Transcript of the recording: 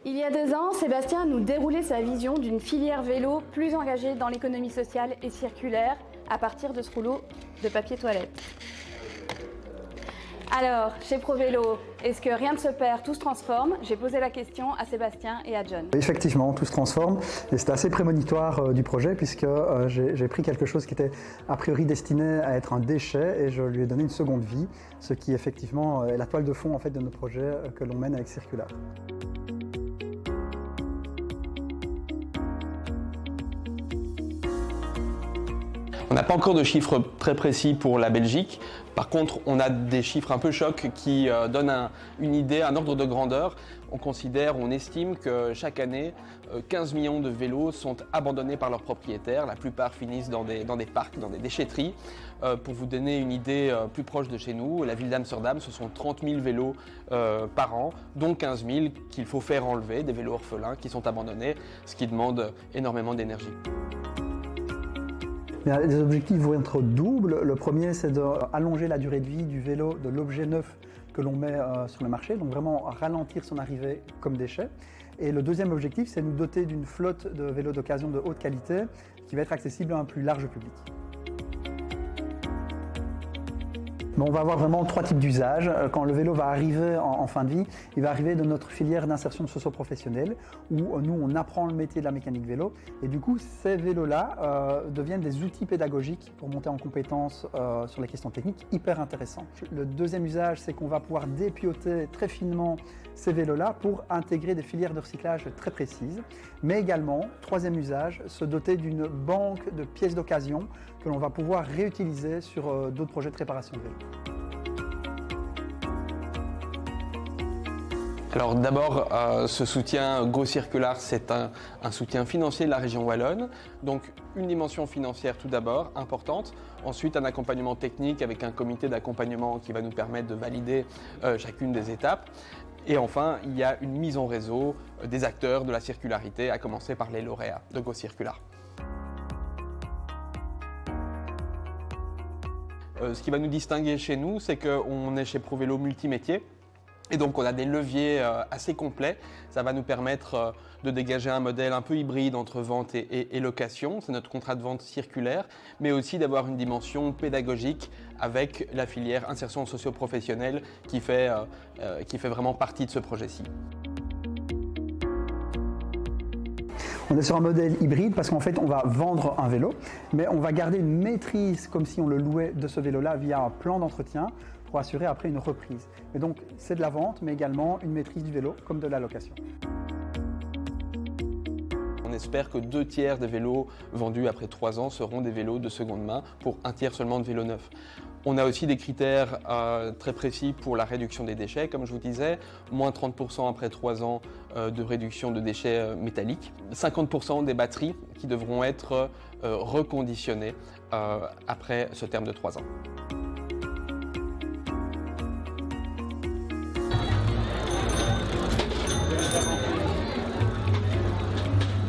Il y a 2 ans, Sébastien nous déroulait sa vision d'une filière vélo plus engagée dans l'économie sociale et circulaire à partir de ce rouleau de papier toilette. Alors, chez ProVélo, est-ce que rien ne se perd, tout se transforme? J'ai posé la question à Sébastien et à John. Effectivement, tout se transforme et c'était assez prémonitoire du projet puisque j'ai pris quelque chose qui était a priori destiné à être un déchet et je lui ai donné une seconde vie, ce qui effectivement est la toile de fond en fait, de nos projets que l'on mène avec Circular. On n'a pas encore de chiffres très précis pour la Belgique. Par contre, on a des chiffres un peu chocs qui donnent une idée, un ordre de grandeur. On estime que chaque année, 15 millions de vélos sont abandonnés par leurs propriétaires. La plupart finissent dans des parcs, dans des déchetteries. Pour vous donner une idée plus proche de chez nous, la ville d'Amsterdam, ce sont 30 000 vélos par an, dont 15 000 qu'il faut faire enlever, des vélos orphelins qui sont abandonnés, ce qui demande énormément d'énergie. Les objectifs vont être doubles. Le premier, c'est d'allonger la durée de vie du vélo, de l'objet neuf que l'on met sur le marché, donc vraiment ralentir son arrivée comme déchet. Et le deuxième objectif, c'est nous doter d'une flotte de vélos d'occasion de haute qualité qui va être accessible à un plus large public. On va avoir vraiment 3 types d'usages. Quand le vélo va arriver en fin de vie, il va arriver de notre filière d'insertion socio-professionnelle où nous, on apprend le métier de la mécanique vélo et du coup, ces vélos-là deviennent des outils pédagogiques pour monter en compétences sur les questions techniques hyper intéressants. Le deuxième usage, c'est qu'on va pouvoir dépioter très finement ces vélos-là pour intégrer des filières de recyclage très précises, mais également, troisième usage, se doter d'une banque de pièces d'occasion que l'on va pouvoir réutiliser sur d'autres projets de réparation de vélo. Alors d'abord, ce soutien GoCircular, c'est un soutien financier de la région wallonne. Donc une dimension financière tout d'abord, importante. Ensuite, un accompagnement technique avec un comité d'accompagnement qui va nous permettre de valider chacune des étapes. Et enfin, il y a une mise en réseau des acteurs de la circularité, à commencer par les lauréats de GoCircular. Ce qui va nous distinguer chez nous, c'est qu'on est chez ProVélo multimétier. Et donc on a des leviers assez complets. Ça va nous permettre de dégager un modèle un peu hybride entre vente et location. C'est notre contrat de vente circulaire, mais aussi d'avoir une dimension pédagogique avec la filière insertion socio-professionnelle qui fait vraiment partie de ce projet-ci. On est sur un modèle hybride parce qu'en fait, on va vendre un vélo, mais on va garder une maîtrise comme si on le louait de ce vélo-là via un plan d'entretien pour assurer après une reprise. Et donc, c'est de la vente, mais également une maîtrise du vélo comme de la location. On espère que 2 tiers des vélos vendus après 3 ans seront des vélos de seconde main pour 1 tiers seulement de vélos neufs. On a aussi des critères très précis pour la réduction des déchets, comme je vous disais, moins 30% après 3 ans de réduction de déchets métalliques, 50% des batteries qui devront être reconditionnées après ce terme de 3 ans.